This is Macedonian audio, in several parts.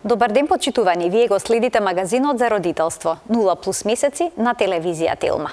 Добар ден, почитувани. Вие го следите магазинот за родителство 0+ месеци на телевизија Телма.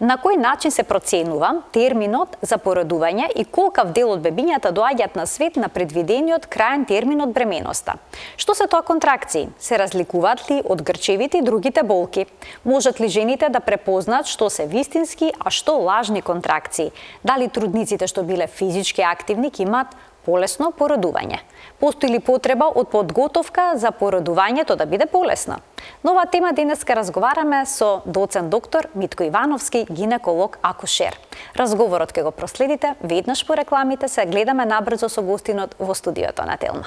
На кој начин се проценува терминот за породување и колкав дел од бебињата доаѓаат на свет на предвидениот краен термин од бременоста? Што се тоа контракции? Се разликуваат ли од грчевите и другите болки? Можат ли жените да препознаат што се вистински, а што лажни контракции? Дали трудниците што биле физички активни ќе имаат полесно породување? Постои ли потреба од подготовка за породувањето да биде полесно? На оваа тема денеска разговараме со доцент доктор Митко Ивановски, гинеколог акушер. Разговорот ќе го проследите веднаш по рекламите, се гледаме набрзо со гостинот во студиото на Телма.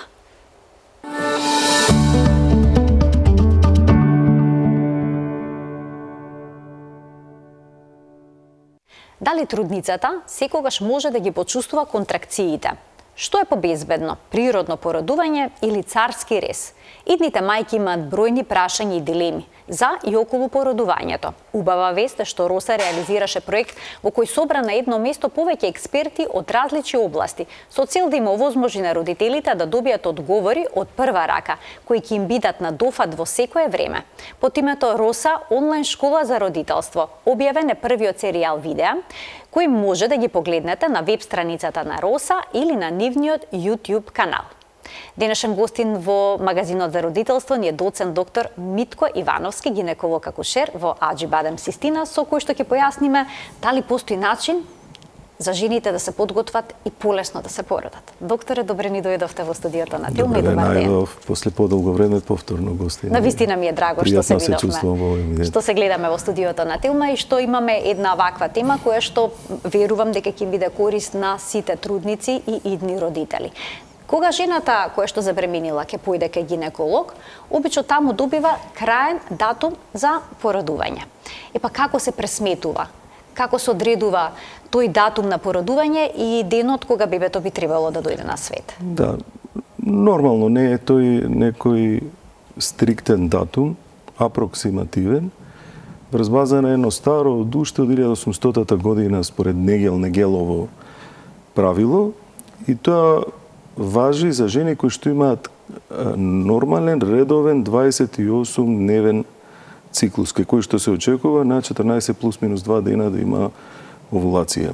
Дали трудницата секогаш може да ги почувствува контракциите? Што е побезбедно, природно породување или царски рез? Идните мајки имаат бројни прашања и дилеми за и околу породувањето. Убава вест е што Роса реализираше проект во кој собра на едно место повеќе експерти од различни области, со цел да им овозможи на родителите да добијат одговори од прва рака, кои ќе им бидат на дофат во секое време. Под името Роса онлайн школа за родителство објавен е првиот серијал видеа, кој може да ги погледнете на веб страницата на Роса или на нивниот YouTube канал. Денешен гостин во магазинот за родителство ни е доцент доктор Митко Ивановски, гинеколог акушер во Аџибадем Систина, со кој што ќе појасниме дали постои начин за жените да се подготват и полесно да се породат. Докторе, добре ни дојдовте во студиото на Телма и добар ден. После подолго време повторно гостин. Навистина ми е драго што се видовме. Што се гледаме во студиото на Телма и што имаме една ваква тема која што верувам дека ќе биде корист на сите трудници и идни родители. Кога жената која што забременила ќе појде кај гинеколог, обично таму добива краен датум за породување. Епа како се пресметува? Како се одредува тој датум на породување и денот кога бебето би требало да дојде на свет? Да, нормално не е тој некој стриктен датум, апроксимативен, врз база на едно старо од уште од 1800 година според Негелово правило, и тоа важи за жени кои што имаат нормален, редовен 28-дневен циклус, кој што се очекува на 14+-2 дена да има овулација.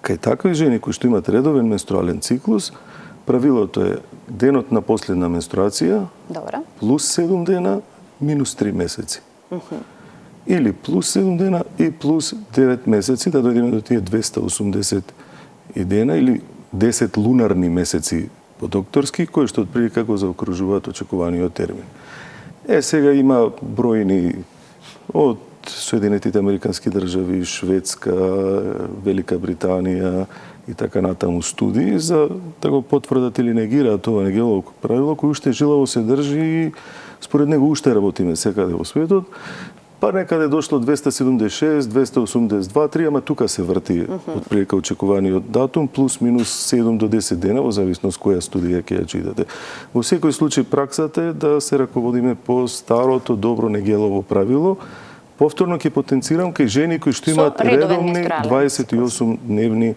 Кај такви жени кои што имаат редовен менструален циклус, правилото е денот на последна менструација плюс 7 дена минус 3 месеци. Или плюс 7 дена и плюс 9 месеци, да дојдеме до тие 280 дена или 10 лунарни месеци по докторски, кои што отприлика го заокружуваат очекуваниот термин. Сега има бројни од Соединетите Американски држави, Шведска, Велика Британија и така натаму студии за да го потврдат или негираат ова Негелово правило, кој уште жилаво се држи и според него уште работиме секаде во светот. Па некаде дошло 276, 282, 3, ама тука се врти отприлика очекуваниот датум, плюс минус 7 до 10 дена, во зависност која студија ќе ја читате. Во секој случај праксата е да се раководиме по старото добро Негелово правило. Повторно ќе потенцирам кај жени кои што имаат редовни 28-дневни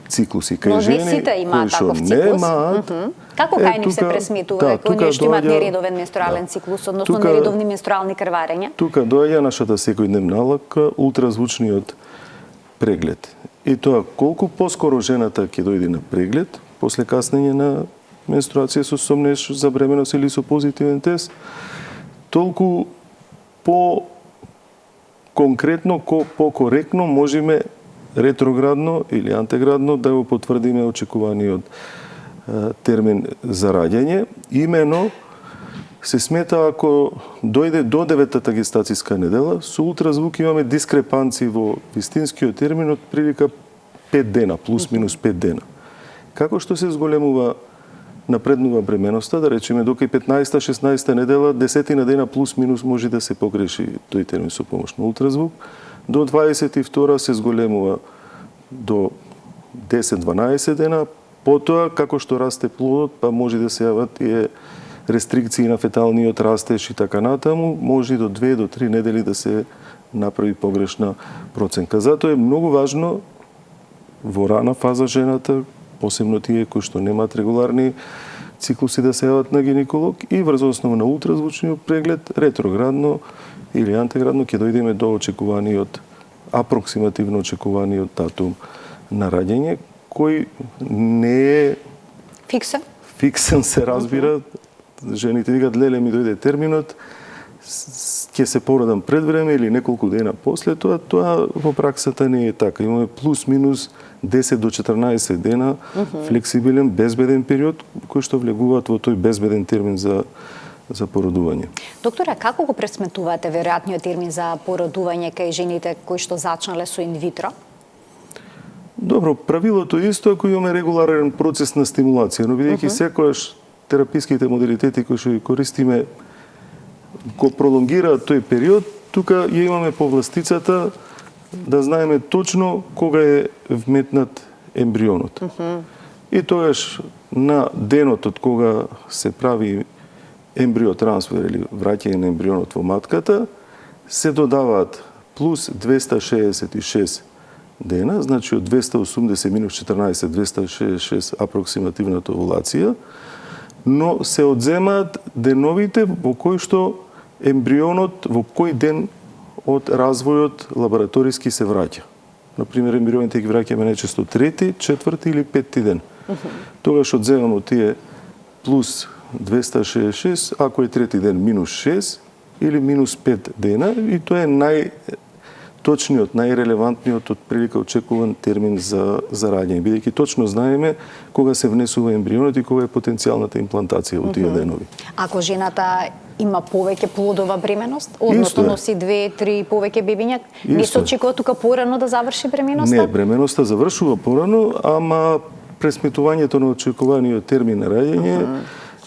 циклуси. Но не сите имаат таков циклус. Како кај нив се пресметува кои што имаат нередовен менструален циклус, односно нередовни менструални крварења? Тука доаѓа нашата секојдневна налака, ултразвучниот преглед. И тоа колку поскоро жената ќе дојде на преглед, после каснење на менструација со сомнеж за бременност или со позитивен тест, толку по конкретно, по-коректно можеме ретроградно или антеградно да го потврдиме очекуваниот термин за раѓање. Имено се смета ако дојде до 9-та гестацијска недела, со ултразвук имаме дискрепанци во вистинскиот термин од прилика 5 дена, плюс минус 5 дена. Како што се зголемува напреднува бременоста, да речеме дока и 15-16 недела, 10 дена плюс минус може да се погреши тој термин со помош на ултразвук. До 22 се зголемува до 10-12 дена, потоа како што расте плодот, па може да се јават тие рестрикции на феталниот растеж и така натаму, може до 2 до 3 недели да се направи погрешна проценка. Затоа е многу важно во рана фаза жената, посебно тие кои што немаат регуларни циклуси да се јават на гинеколог и врз основа на ултразвучниот преглед, ретроградно или антеградно ќе дојдеме до очекуваниот, апроксимативно очекуваниот датум на раѓање, кој не е Фиксен? Фиксен се разбира. Жените викаат, леле ми дојде терминот, ќе се порадам пред време или неколку дена после тоа. Тоа во праксата не е така. Имаме плюс-минус 10 до 14 дена флексибилен, безбеден период, кој што влегуваат во тој безбеден термин за породување. Докторе, како го пресметувате веројатниот термин за породување кај жените кои што зачнале со инвитро? Добро, правилото е исто ако имаме регуларен процес на стимулација, но бидејќи секојаш тераписките модалитети кои што ги користиме го пролонгираат тој период, тука ја имаме повластицата да знаеме точно кога е вметнат ембрионот. И тогаш на денот од кога се прави ембриотрансфер или враќање на ембрионот во матката, се додаваат плюс 266 дена, значи од 280 минус 14, 266 апроксимативната овулација, но се одземаат деновите во кои што ембрионот во кој ден од развојот лабораториски се враќа. Например, ембрионите ги враќаме најчесто трети, четврти или петти ден. Тогаш одземаме тие плюс 266, ако е трети ден минус 6 или минус 5 дена, и тоа е најточниот, најрелевантниот од прилика очекуван термин за раѓање, бидејќи точно знаеме кога се внесува ембрионот и кога е потенцијалната имплантација во тие денови. Ако жената има повеќе плодова бременост, односно носи 2-3 повеќе бебиња, не се очекува тука порано да заврши бременоста? Не, бременоста завршува порано, ама пресметувањето на очекуваниот термин на раѓање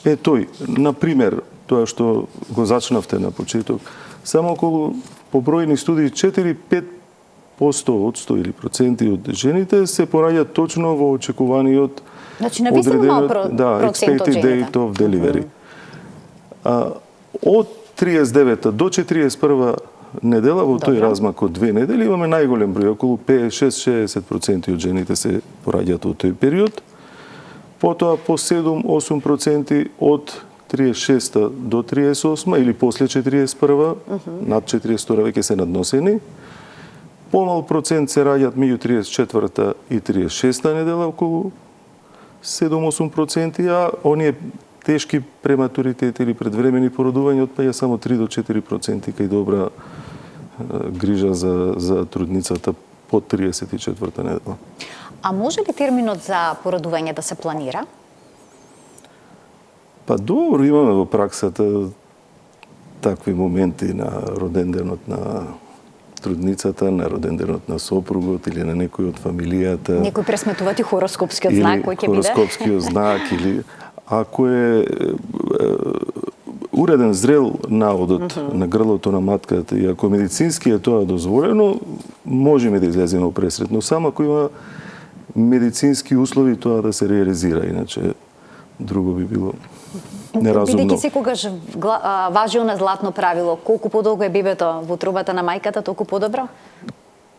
е тој. Например, тоа што го зачнавте на почеток, само околу по бројни студии 4-5% од 100 или проценти од жените се пораѓаат точно во очекуваниот одредениот expected date of delivery. Од 39 до 41 недела, во тој размак од 2 недели, имаме најголем број, околу 5-6-60% од жените се пораѓаат во тој период. Потоа по 7-8% од 36 до 38 или после 41, над 42 веќе се надносени. Помал процент се раѓаат меѓу 34 и 36 недела, околу 7-8%, а оние тешки прематуритети или предвремени породувања отпаѓа само 3 до 4% кај добра грижа за трудницата под 34-та недела. А може ли терминот за породување да се планира? Па добро, имаме во праксата такви моменти на роденденот на трудницата, на роденденот на сопругот или на некој од фамилијата. Некој пресметува и хороскопскиот знак кој ќе биде? Хороскопскиот знак или ако е уреден зрел наодот на грлото на матката и ако медицински е тоа дозволено, можеме да излеземе во пресред, но само ако има медицински услови тоа да се реализира, иначе друго би било неразумно. Бидејќи секогаш важи она златно правило, колку подолго е бебето во утробата на мајката, толку подобро?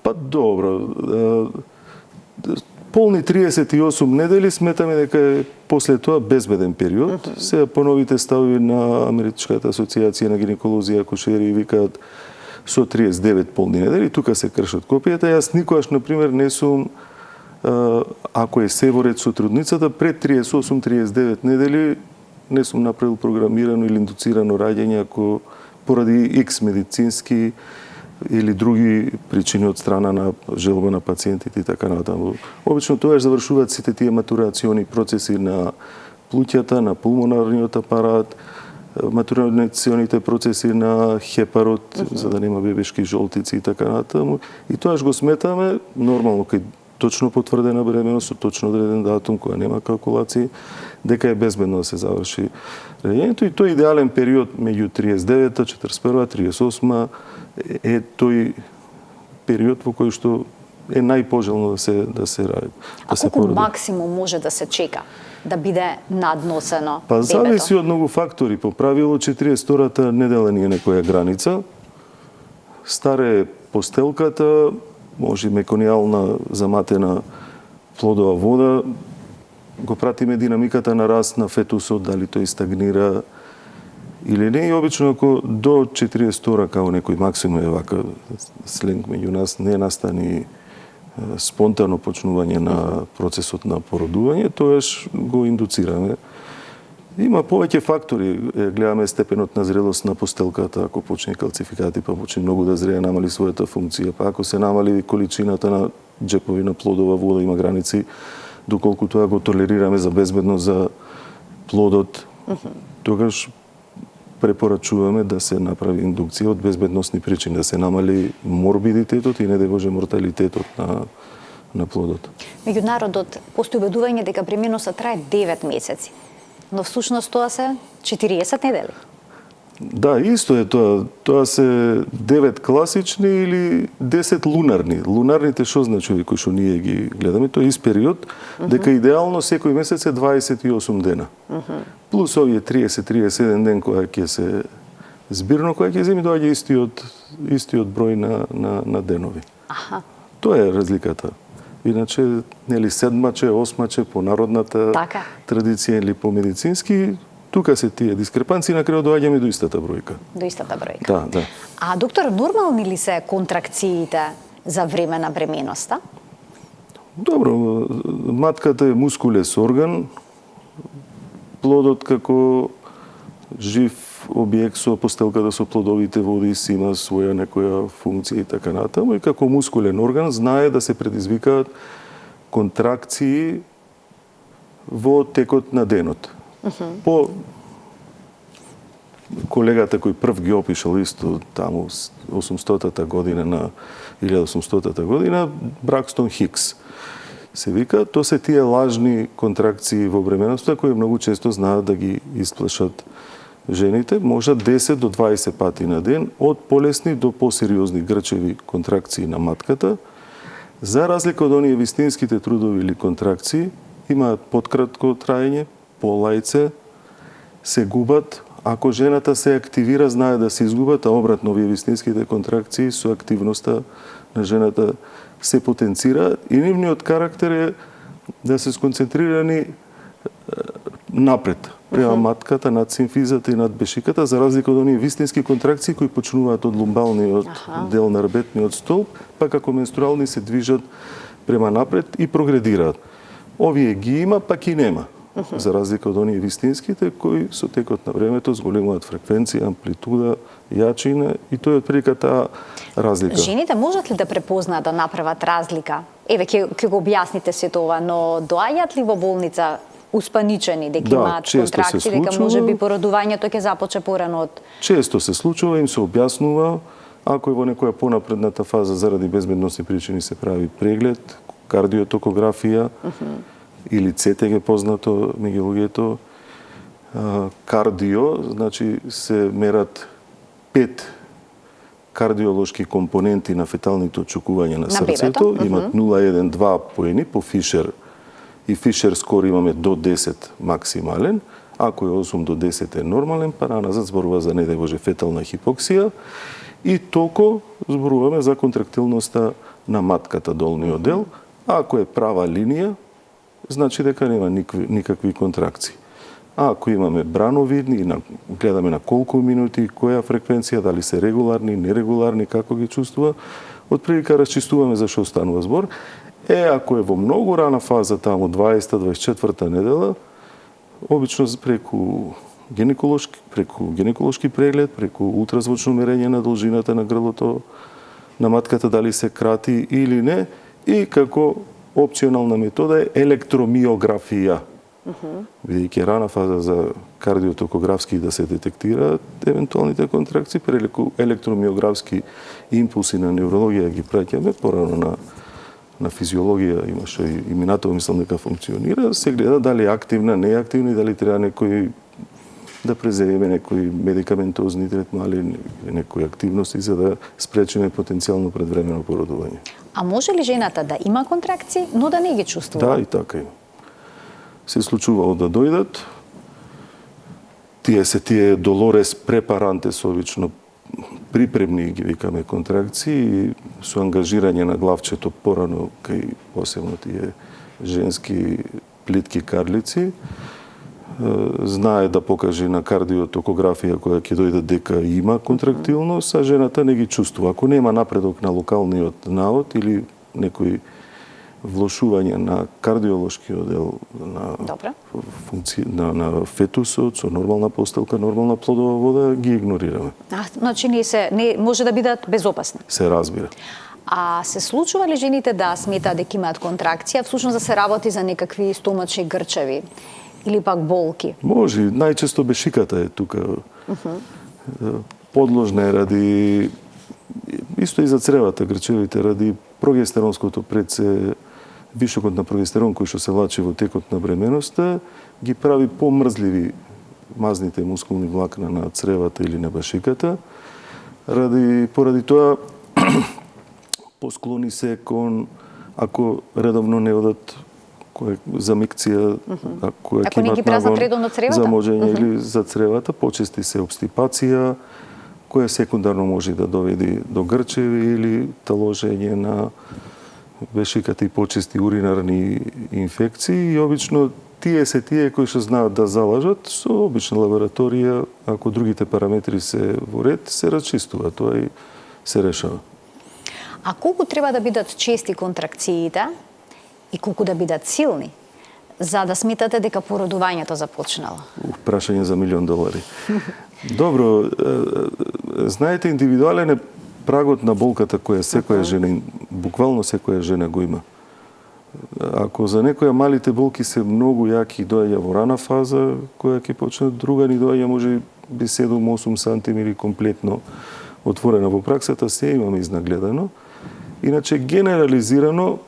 Па добро, полни 38 недели сметаме дека е после тоа безбеден период. Сега по новите ставови на Америчката асоциација на гинеколози и акушери викаат со 39 полни недели, тука се кршат копијата. Јас никогаш, например, не сум, ако е севоред со трудницата, пред 38-39 недели не сум направил програмирано или индуцирано раѓање ако поради X медицински или други причини од страна на желба на пациентите и така натаму. Обично тоа завршуваат сите тие матурациони процеси на плуќата, на пулмонарниот апарат, матурационите процеси на хепарот, за да нема бебешки жолтици и така натаму. И тоаш го сметаме нормално кај точно потврдена бременост, со точно одреден датум, која нема калкулации, дека е безбедно да се заврши раѓањето. И тој идеален период меѓу 39-та, 41-та, 38-та е тој период во кој што е најпожелно да се ради. А колку максимум може да се чека да биде надносено бебето? Па зависи од многу фактори. По правило 42-та недела ни е некоја граница. Старе постелката, може меконијална заматена плодова вода, го пратиме динамиката на раст на фетусот, дали тој стагнира или не. И обично ако до 42 као некој максимум е вака сленг меѓу нас, не настани спонтано почнување на процесот на породување, тоаш го индуцираме. Има повеќе фактори. Гледаме степенот на зрелост на постелката, ако почне калцификати, па почне многу да зрее, намали својата функција, па ако се намали количината на џепови на плодова вода, има граници доколку тоа го толерираме за безбедно за плодот. Тогаш препорачуваме да се направи индукција од безбедносни причини, да се намали морбидитетот и не да Боже морталитетот на плодот. Меѓу народот постои убедување дека бременоста трае 9 месеци, но всушност тоа се 40 недели. Да, исто е тоа. Тоа се 9 класични или 10 лунарни. Лунарните што значи кои што ние ги гледаме, тоа е ист период, дека идеално секој месец е 28 дена. Плюс овие 30-37 ден која ќе се збирно, која ќе земи доаѓа истиот број на денови. Тоа е разликата. Иначе, нели, седмаче, осмаче по народната традиција или по медицински, тука се тие дискрепанции, на крај доаѓаме до истата бројка. До истата бројка. Да. А доктор, нормални ли се контракциите за време на бременоста? Добро, матката е мускулес орган, плодот како жив објект со постелката со плодовите води си има своја некоја функција и така натаму, и како мускулен орган знае да се предизвикаат контракции во текот на денот. По колегата кој прв ги опишал исто таму 800-та година на 1800-та година, Бракстон Хикс се вика, тоа се тие лажни контракции во бременоста кои многу често знаат да ги исплашат жените, можат 10 до 20 пати на ден, од полесни до посериозни грчеви контракции на матката. За разлика од оние вистинските трудови или контракции, имаат подкратко траење, полајце, се губат. Ако жената се активира, знае да се изгубат, а обратно овие вистинските контракции со активноста на жената се потенцира и нивниот карактер е да се сконцентрирани напред, према матката, над симфизата и над бешиката, за разлика од оние вистински контракции кои почнуваат од лумбалниот дел на рбетниот столб, па како менструални се движат према напред и прогредираат. Овие ги има, пак и нема. За разлика од оние вистинските кои со текот на времето зголемуваат фреквенција, амплитуда, јачина и тоа е отприлика таа разлика. Жените можат ли да препознаат да направат разлика? Еве ќе го објасните се тоа, но доаѓаат ли во болница успаничени дека имаат контракции, дека може би породувањето ќе започне порано од... Често се случува, им се објаснува, ако е во некоја понапредната фаза заради безбедносни причини се прави преглед, кардиотокографија, или ЦТГ познато меѓу луѓето. Кардио, значи се мерат 5 кардиолошки компоненти на феталните очукувања на срцето. Имат 0,1-2 поени по Фишер и Фишер скор имаме до 10 максимален. Ако е 8 до 10 е нормален, па назад зборува за не дај Боже фетална хипоксија и толку зборуваме за контрактилноста на матката, долниот дел. Ако е права линија, значи дека нема никакви контракции. А ако имаме брановидни, гледаме на колку минути, која фреквенција, дали се регуларни, нерегуларни, како ги чувствува, отприлика расчистуваме за што станува збор. Ако е во многу рана фаза, таму 20-24 недела, обично преку гинеколошки преглед, преку ултразвучно мерење на должината на грлото на матката, дали се крати или не, и како опционална метода е електромиографија. Бидејќи рана фаза за кардиотокографски да се детектираат евентуалните контракции, преку електромиографски импулси на неврологија ги праќаме, порано на физиологија имаше и минатово, мислам дека функционира, се гледа дали е активна, неактивна и дали треба некој да преземе некои медикаментозни третмани, некои активности за да спречиме потенцијално предвремено породување. А може ли жената да има контракции, но да не ги чувствува? Да, и така има. Се случувало да дојдат. Тие долорес препарантес, обично припремни ги викаме контракции, со ангажирање на главчето порано кај посебно тие женски плитки карлици, знае да покаже на кардиотокографија која ќе дојде дека има контрактилност, а жената не ги чувствува. Ако нема напредок на локалниот наод или некој влошување на кардиолошкиот дел на фетусот со нормална постелка, нормална плодова вода, ги игнорираме. Значи не може да бидат безопасни. Се разбира. А се случува ли жените да сметаат дека имаат контракција, всушност да се работи за некакви стомачни грчеви или пак болки? Може, најчесто бешиката е тука. Подложна е ради исто и за цревата грчевите, ради прогестеронското предсе, вишокот на прогестерон кој што се влачи во текот на бременоста, ги прави помрзливи мазните мускулни влакна на цревата или на башиката. Поради тоа посклони се кон, ако редовно не одат за микција, ако не ги празнат редовно цревата? За можење или за цревата, почести се обстипација, која секундарно може да доведе до грчеви или таложење на бешиката и почести уринарни инфекции. И обично тие кои што знаат да залажат, со обична лабораторија, ако другите параметри се во ред, се расчистува тоа и се решава. А колку треба да бидат чести контракциите и колку да бидат силни, за да сметате дека породувањето започнало? Прашање за $1.000.000. Добро, знаете, индивидуален е прагот на болката која секоја жена, буквално секоја жена го има. Ако за некоја малите болки се многу јаки, доаѓа во рана фаза, која ќе почне, друга ни доаѓа може би 7-8 сантим или комплетно отворена во праксата, се имаме изнагледано. Иначе, генерализирано,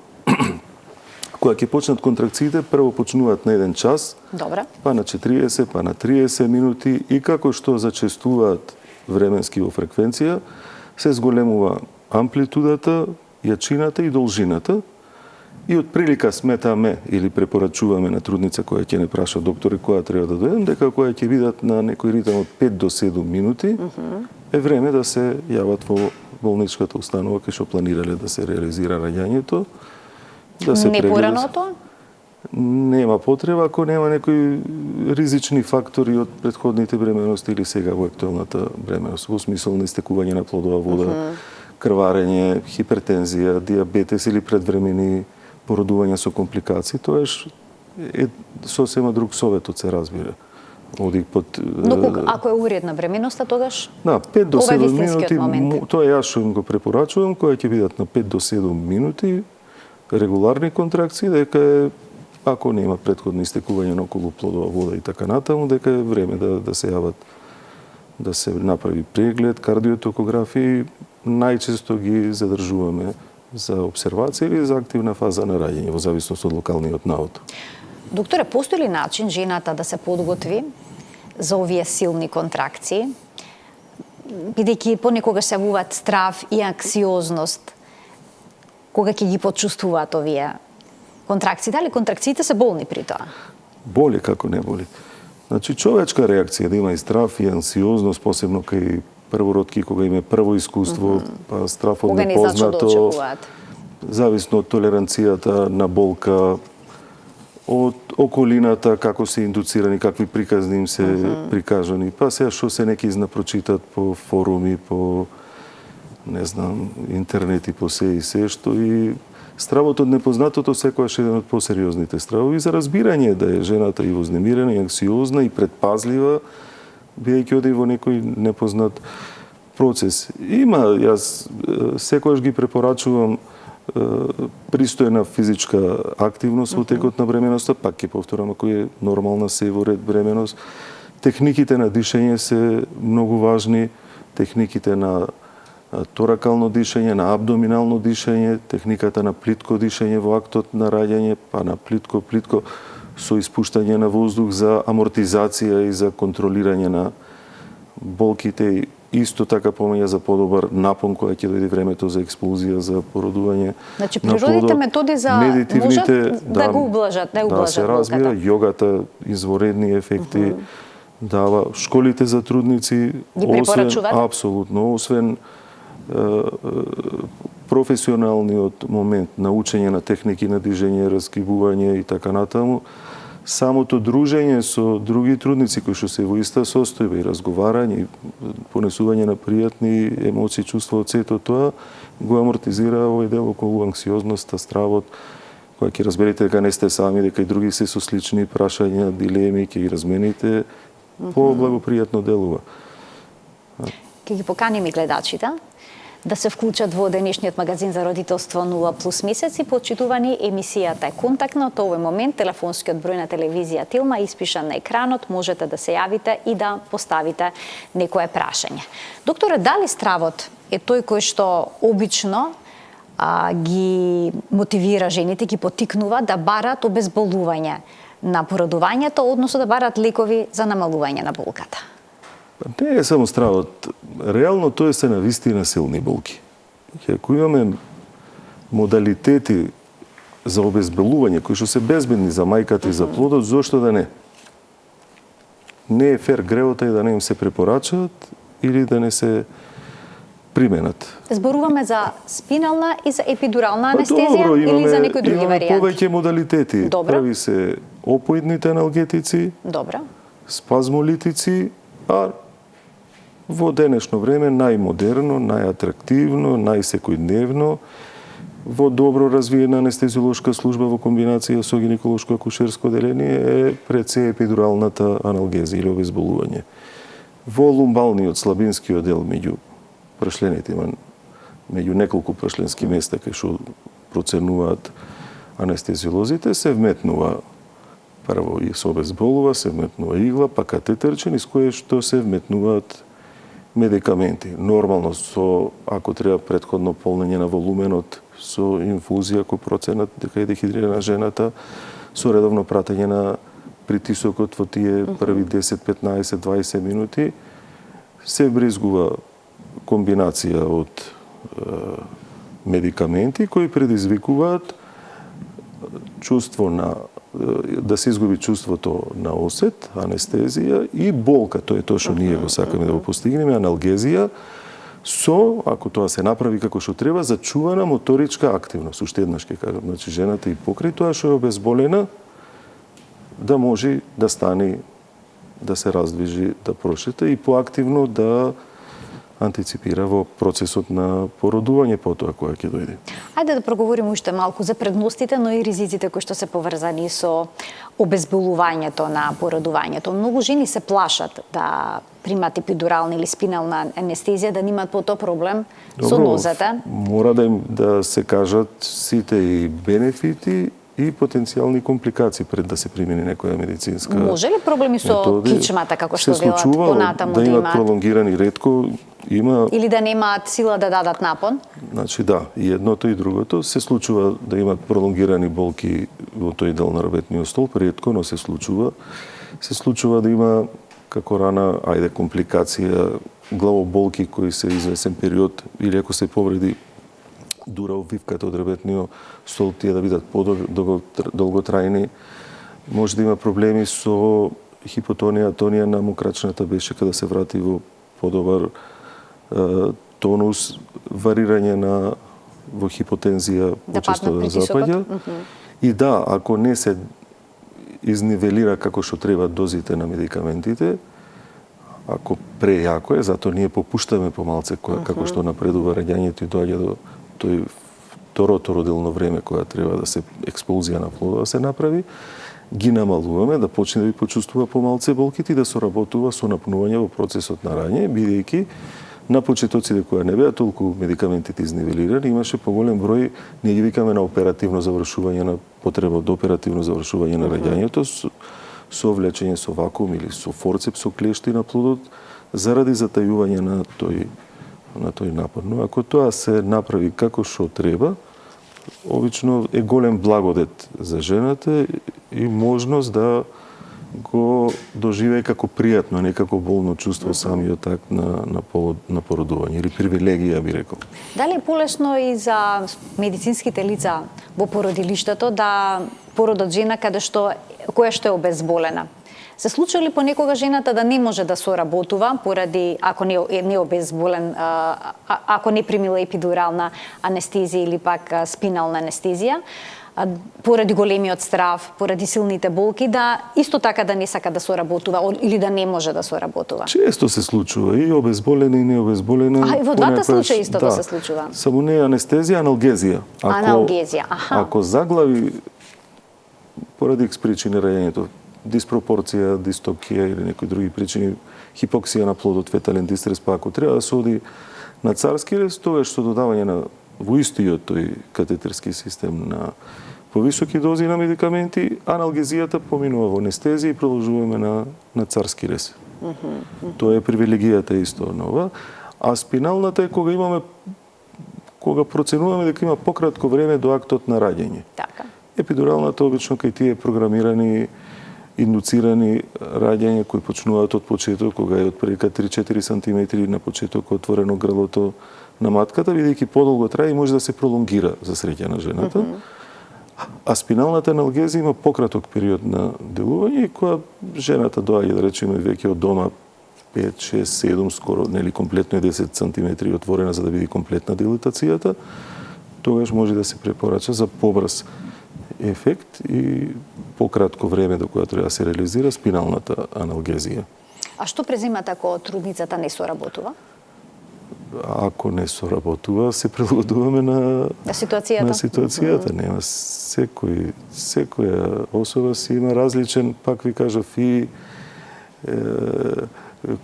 кога ќе почнат контракциите, прво почнуваат на 1 час, Добре. Па на 40, па на 30 минути и како што зачестуваат временски во фреквенција, се зголемува амплитудата, јачината и должината. И од прилика сметаме или препорачуваме на трудница која ќе не праша доктори која треба да дојдем, дека која ќе видат на некој ритм од 5 до 7 минути, е време да се јават во болничката установа кај што планирале да се реализира раѓањето. Да се Непораното? Нема потреба ако нема некои ризични фактори од претходните бременности или сега во актуелната бременост, во смисол на истекување на плодова вода, крварење, хипертензија, диабетес или предвремени породувања со компликации, тоа е сосема друг советот, се разбира. Оди под... Но ако е уредна бременоста, тогаш? Да, 5 до 7 минути, тоа јас што им го препорачувам, која ќе бидат на 5 до 7 минути, регуларни контракции, дека е, ако нема претходно истекување на околу плодова вода и така натаму, дека е време да се јават, да се направи преглед, кардиотокографија, најчесто ги задржуваме за обсервација или за активна фаза на раѓање, во зависност од локалниот наод. Докторе, постои ли начин жената да се подготви за овие силни контракции, бидејќи понекогаш се јавуваат страв и анксиозност, кога ќе ги почувствуваат овие контракции? Дали контракциите се болни при тоа? Боли како не боли. Значи, човечка реакција да има и страв и анксиозност, посебно кај првородки, кога има прво искуство, па страв од непознато, зависно од толеранцијата на болка, од околината, како се индуцирани, какви приказни им се прикажани, па сега што се неки изнапрочитат по форуми, по не знам, интернет и по се и се, што и стравот од непознатото секојаш е еден од посериозните стравови за разбирање да е жената и вознемирена, и анксиозна, и предпазлива, бидејќи оди во некој непознат процес. Има, јас секојаш ги препорачувам пристојна физичка активност во текот на бременоста, пак ќе повторам, ако е нормална се во ред бременост. Техниките на дишење се многу важни, техниките на торакално дишење, на абдоминално дишење, техниката на плитко дишење во актот на раѓање, па на плитко со испуштање на воздух за амортизација и за контролирање на болките. Исто така помаѓа за подобар напон кога ќе дојде времето за експлозија, за породување. Значи, природните методи за можат да го ублажат, да се разбира, јогата, изворедни ефекти дава. Школите за трудници, ги препорачувате? Апсолутно, освен професионалниот момент на учење на техники на движење, разгибување и така натаму, самото дружење со други трудници кои што се во иста состојба и разговарање, и понесување на пријатни емоции, чувства од сето тоа, го амортизира овој дел околу анксиозноста, стравот, кога ќе разберете дека не сте сами, дека и други се со слични прашања, дилеми, ќе ги размените, по-благопријатно делува. Ќе ги поканим и гледачите да се вклучат во денешниот магазин за родителство 0+ месеци. Почитувани, емисијата е контактна. Од овој момент телефонскиот број на телевизија Тилма испишан на екранот, можете да се јавите и да поставите некое прашање. Докторе, дали стравот е тој кој што обично ги мотивира жените, ги поттикнува да барат обезболување на породувањето, односно да барат лекови за намалување на болката? Не е само стравот. Реално тоа се навистина силни болки. Ако имаме модалитети за обезболување кои што се безбедни за мајката и за плодот, зошто да не? Не е фер гревота и да не им се препорачаат или да не се применат. Зборуваме за спинална и за епидурална анестезија или за некои други варијанти? Имаме повеќе модалитети. Добро. Прави се опоидните аналгетици, Добро. спазмолитици, а во денешно време најмодерно, најатрактивно, најсекојдневно, во добро развиена анестезиолошка служба во комбинација со гинеколошко акушерско деление е пред се епидуралната аналгезија или обезболување. Во лумбалниот слабинскиот дел меѓу прашлените, има меѓу неколку прашленски места кај што проценуваат анестезиолозите, се вметнува прво и се обезболува, се вметнува игла, па катетерчен, из кое што се вметнуваат медикаменти. Нормално со, ако треба претходно полнење на волуменот, со инфузија, ако проценат дека е дехидрирана жената, со редовно пратење на притисокот во тие први 10, 15, 20 минути, се бризгува комбинација од медикаменти кои предизвикуваат чувство на да се изгуби чувството на осет, анестезија и болка, тоа е тоа што ние го сакаме да го постигнеме, аналгезија со, ако тоа се направи како што треба, зачувана моторичка активност, уште еднаш ќе кажам, значи жената и покрај тоа што е обезболена да може да стане, да се раздвижи, да прошета и поактивно да антиципира во процесот на породување потоа која ќе дојде. Ајде да проговориме уште малку за предностите, но и ризиците кои што се поврзани со обезболувањето на породувањето. Многу жени се плашат да примат епидурална или спинална анестезија, да немаат потоа проблем со нозете. Мора да се кажат сите и бенефити и потенцијални компликации пред да се примени некоја медицинска методи. Може ли проблеми со кичмата, како што велат понатаму да имаат пролонгирани ретко, има или да немаат сила да дадат напон? Значи да, и едното и другото се случува да имаат пролонгирани болки во тој дел на работниот стол, ретко, но се случува. Се случува да има како рана, компликација, главоболки кои се извесен период или ако се повреди дура обвивката од работниот стол, тие да бидат подолготрајни. Може да има проблеми со хипотонија, атонија на мокрачната бешека, да се врати во подобар тонус, варирање во хипотензија почесто да запаѓа. И да, ако не се изнивелира како што треба дозите на медикаментите, ако прејако е, затоа ние попуштаме помалце како што напредува раѓањето и доаѓа до тој второто родилно време кога треба да се експулзија на плода да се направи, ги намалуваме да почне да ви почувствува помалце болките и да соработува со напнување во процесот на рање, бидејќи на почетоците која не беа толку медикаментите изнивелирани, имаше поголем број, ние ги викаме на оперативно завршување на потреба од оперативно завршување на раѓањето со влечење со вакуум или со форцеп со клешти на плодот заради затајување на тој напор. Но ако тоа се направи како што треба, обично е голем благодет за жената и можност да го доживее како пријатно, не како болно чувство самиот акт на породување или привилегија, би рекол. Дали е полесно и за медицинските лица во породилиштето да породат жена која што е обезболена? Се случува ли понекога жената да не може да соработува поради ако не обезболен, ако не примила епидурална анестезија или пак спинална анестезија, поради големиот страв, поради силните болки, да исто така да не сака да соработува или да не може да соработува? Често се случува и обезболена и необезболена. И во двата случаи исто да се случува. Само не анестезија, аналгезија. Аналгезија, аха. Ако заглави поради X причини раѓањето, диспропорција, дистокија или некои други причини, хипоксија на плодот, фетален дистрес, па ако треба да се оди на царски рез, тогаш што додавање на во истиот тој катетерски систем на повисоки дози на медикаменти, аналгезијата поминува во анестезија и продолжуваме на царски рез. Тоа е привилегијата исто на ова. А спиналната е кога проценуваме дека има пократко време до актот на раѓање. Така. Епидуралната обично кај тие програмирани, индуцирани раѓања кои почнуваат од почеток, кога е од прека 3-4 см на почеток отворено грлото на матката, бидејќи подолго трае и може да се пролонгира за среќа на жената. А спиналната аналгезија има пократок период на делување и кога жената доаѓа, да речеме, веќе од дома 5, 6, 7, скоро, нели, комплетно е 10 см отворена за да биде комплетна дилатацијата, тогаш може да се препорача за побрз ефект и пократко време до кога треба да се реализира спиналната аналгезија. А што преземате ако трудницата не соработува? Ако не соработува, се прилагодуваме на ситуацијата. Нема секоја особа си има различен, пак ви кажав, и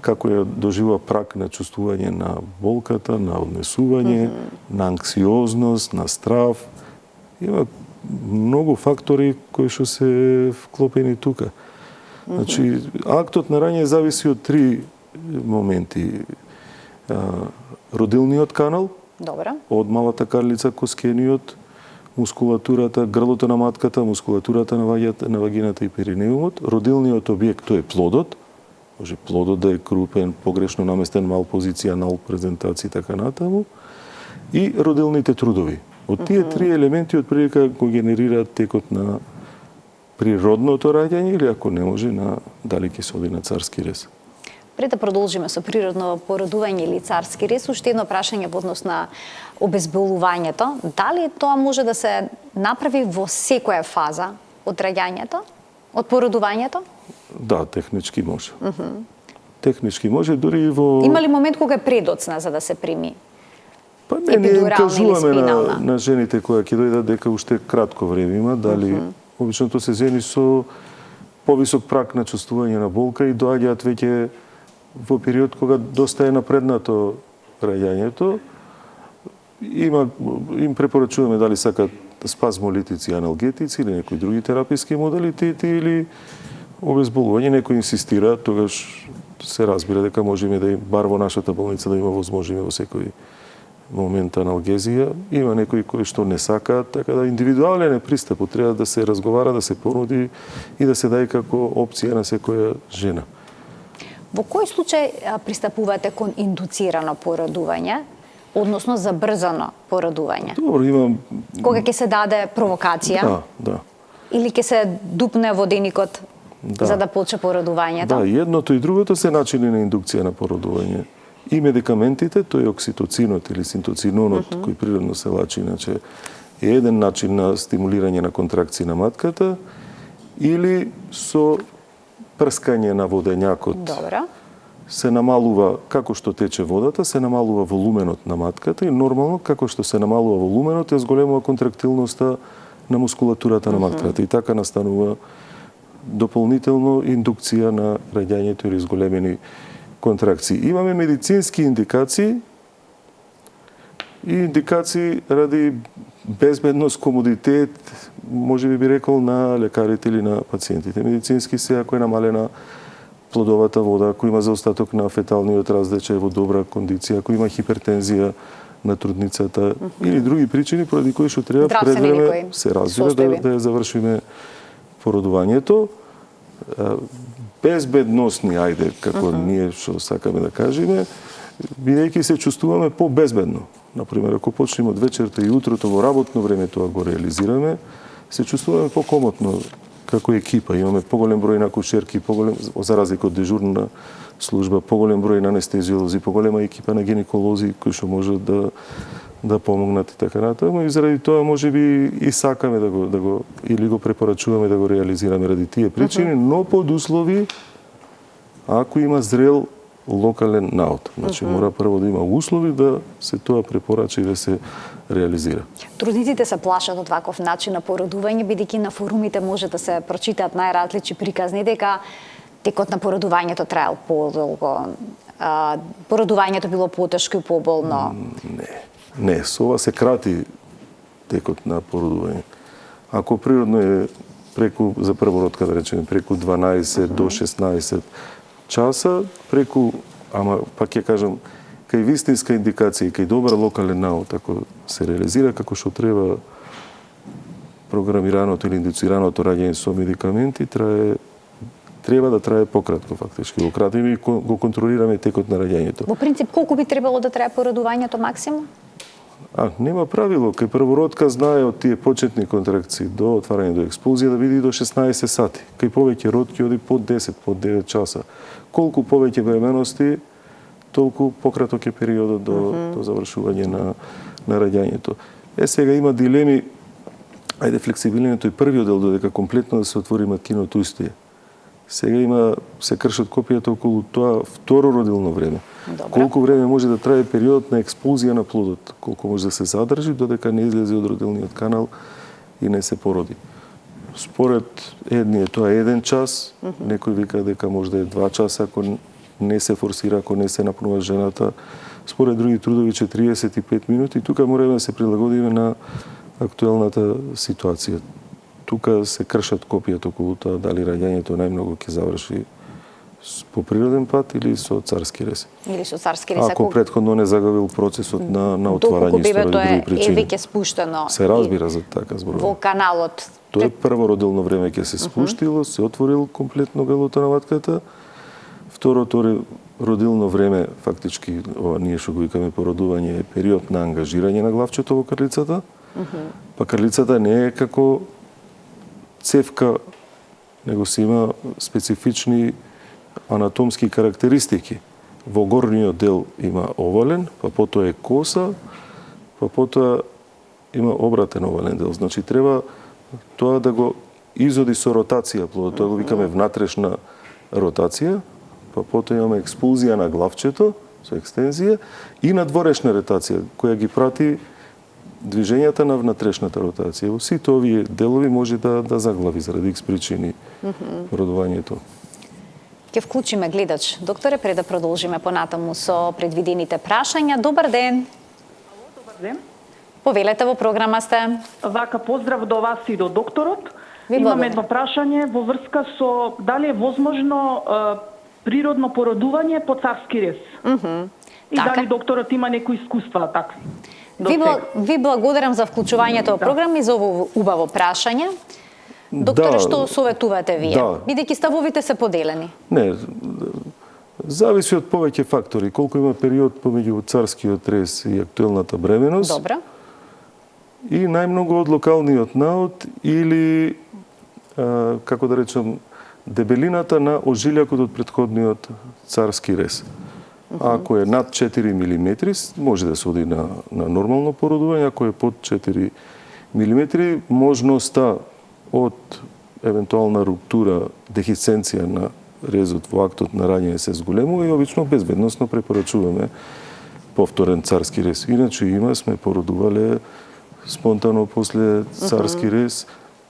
како ја доживува прак на чувствување на болката, на однесување, на анксиозност, на страв. Има многу фактори кои што се вклопени тука. Значи, актот на раѓање зависи од 3 моменти. Родилниот канал, добро, од малата карлица, коскениот, мускулатурата, грлото на матката, мускулатурата на вагината и перинеумот, родилниот објект, тој е плодот, може плодот да е крупен, погрешно наместен, мал позиција, нал презентација и така натаму, и родилните трудови. Од тие 3 елементи од прилика го генерираат текот на природното раѓање или ако не може дали ќе се оди на царски рез. Пред да продолжиме со природно породување или царски рез, уште едно прашање во однос на обезболувањето. Дали тоа може да се направи во секоја фаза од раѓањето, од породувањето? Да, технички може. Технички може, дури и во... Има ли момент кога е предоцна за да се прими? Па не, ние им кажуваме на жените кои ќе дојдат дека уште кратко време има, дали обичното се жени со повисок прак на чувствување на болка и доаѓаат веќе во период кога доста е напреднато раѓањето. Им препорачуваме дали сакат спазмолитици, аналгетици или некои други тераписки модалитети или обезболување. Некои инсистираат, тогаш се разбира дека можеме да бар во нашата болница да има возможиме во секој момент аналгезија. Има некои кои што не сакаат, така да индивидуален е пристапот, треба да се разговара, да се понуди и да се даде како опција на секоја жена. Во кој случај пристапувате кон индуцирано породување, односно забрзано породување? Добро, имам... Кога ќе се даде провокација? Да. Или ќе се дупне воденикот за да почне породувањето? Да, едното и другото се начини на индукција на породување. И медикаментите, тој окситоцинот или синтоцинонот, кој природно се лачи, иначе е еден начин на стимулирање на контракции на матката, или со прскање на водењакот. Добро. Се намалува, како што тече водата, се намалува волуменот на матката и нормално, како што се намалува волуменот, ја зголемува контрактилноста на мускулатурата на матката. И така настанува дополнително индукција на раѓањето или зголемени контракции. Имаме медицински индикации и индикации ради безбедност, комодитет, може би рекол на лекарите или на пациентите. Медицински се ако е намалена плодовата вода, ако има заостаток на феталниот раздел, че е во добра кондиција, ако има хипертензија на трудницата или други причини поради кои што треба пред време се разбира да ја завршиме породувањето. Безбедносни, ајде, како ние што сакаме да кажеме, бидејќи се чувствуваме по-безбедно. Например, ако почнеме од вечерта и утрото во работно време тоа го реализираме, се чувствуваме по-комотно како екипа. Имаме поголем број на акушерки, за разлика од дежурна служба, поголем број на анестезиолози, поголема екипа на гинеколози кои што можат да помогнат и така натаму. И заради тоа можеби и сакаме да го или го препорачуваме да го реализираме ради тие причини, но под услови ако има зрел локален наод. Значи мора прво да има услови да се тоа препорача и да се реализира. Трудниците се плашат од ваков начин на породување, бидејќи на форумите може да се прочитаат најразлични приказни дека текот на породувањето траел подолго, породувањето било потешко и поболно. Не, со ова се крати текот на породување. Ако природно е преку, за првородка да речеме, преку 12 до 16 часа, преку, ама пак ќе кажам, кај вистинска индикација и кај добар локален наод, ако се реализира како што треба програмираното или индуцираното раѓање со медикаменти, треба да трае пократко фактички. Го кратиме и го контролираме текот на раѓањето. Во принцип, колку би требало да трае породувањето максимум? Нема правило. Кај првородка знае од тие почетни контракции до отварање до експулзија да биде до 16 сати. Кај повеќе родки оди под 10, под 9 часа. Колку повеќе бременности, толку пократок е периодот до завршување на раѓањето. Сега има дилеми, ајде флексибилното и првиот дел додека комплетно да се отвори маткиното устие. Сега се кршат копијата околу тоа второ родилно време. Добре. Колку време може да трае периодот на експулзија на плодот, колку може да се задржи додека не излезе од родилниот канал и не се породи. Според едни е тоа 1 час, некој вика дека може да е 2 часа ако не се форсира, ако не се напнува жената. Според други трудови 45 минути. Тука мораме да се прилагодиме на актуелната ситуација. Тука се кршат копијата околу тоа дали раѓањето најмногу ќе заврши по природен пат или со царски рез. Или со царски рез. Ако претходно не загавил процесот на отварање и сторади други причини. Доколку бебето е спуштено. Се разбира за така зборува. Во каналот. Тоа прво родилно време ќе се спуштило, се отворил комплетно грлото на матката. Второто родилно време, фактички, ова ние што го викаме породување, е период на ангажирање на главчето во крлицата. Па крлицата не е како цевка, него си има специфични анатомски карактеристики. Во горниот дел има овален, па потоа е коса, па потоа има обратен овален дел. Значи треба тоа да го изоди со ротација плодот, тоа го викаме внатрешна ротација, па потоа имаме експулзија на главчето со екстензија и надворешна ротација која ги прати движењата на внатрешната ротација. Во сите овие делови може да заглави заради икс причини породувањето. Ќе вклучиме гледач. Докторе, пред да продолжиме понатаму со предвидените прашања. Добар ден. Ало, добар ден. Повелете, во програма сте. Вака поздрав до вас и до докторот. Ви Имам едно прашање во врска со дали е возможно природно породување по царски рез. И Така. дали докторот има некои искуства такви. Ви благодарам за вклучувањето во програма и за ово убаво прашање. Докторе, што советувате вие? Бидејќи ставовите се поделени. Не, зависи од повеќе фактори. Колку има период помеѓу царскиот рез и актуелната бременост. Добра. И најмногу од локалниот наод или, како да речем, дебелината на ожилјакот од претходниот царски рез. Ако е над 4 мм, може да се оди на нормално породување. Ако е под 4 мм, можноста од евентуална руптура, дехисценција на резот во актот на раѓање се зголемува и обично безбедносно препорачуваме повторен царски рез. Иначе сме породувале спонтано после царски рез,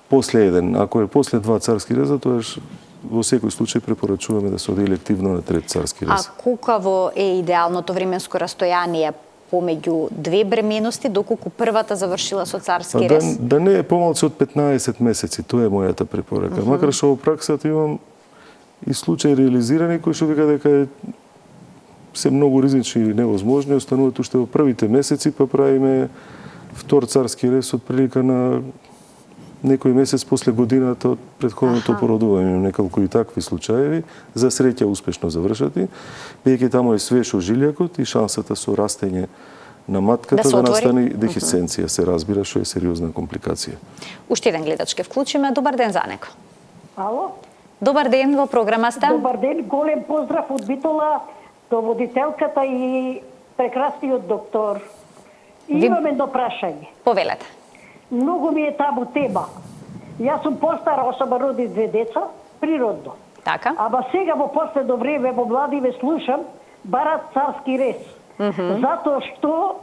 после еден. Ако е после 2 царски реза, тоаш во секој случај препорачуваме да се оди елективно на 3 царски рез. А колкаво е идеалното временско растојание помеѓу две бременности, доколку првата завршила со царски рез? Да не е помалку од 15 месеци, тоа е мојата препорака. Макар што во праксата имам и случаи реализирани кои што вика дека се многу ризични или невозможни, остануваат уште во првите месеци, па правиме втор царски рез од прилика на некој месец после годината од претходното породување, неколку и такви случаи, за среќа успешно завршати, бидејќи таму е свеж ожилјакот и шансата со растење на матката да настане дехисценција, се разбира, што е сериозна компликација. Уште еден гледач ке вклучиме. Добар ден за него. Ало? Добар ден, во програма сте. Добар ден, голем поздрав од Битола до водителката и прекрасниот доктор. И имам едно прашање. Повелете. Многу ми е табу тема. Јас сум постара особа, роди 2 деца, природно. Така. Ама сега во последно време во младиве слушам барат царски рез. Затоа што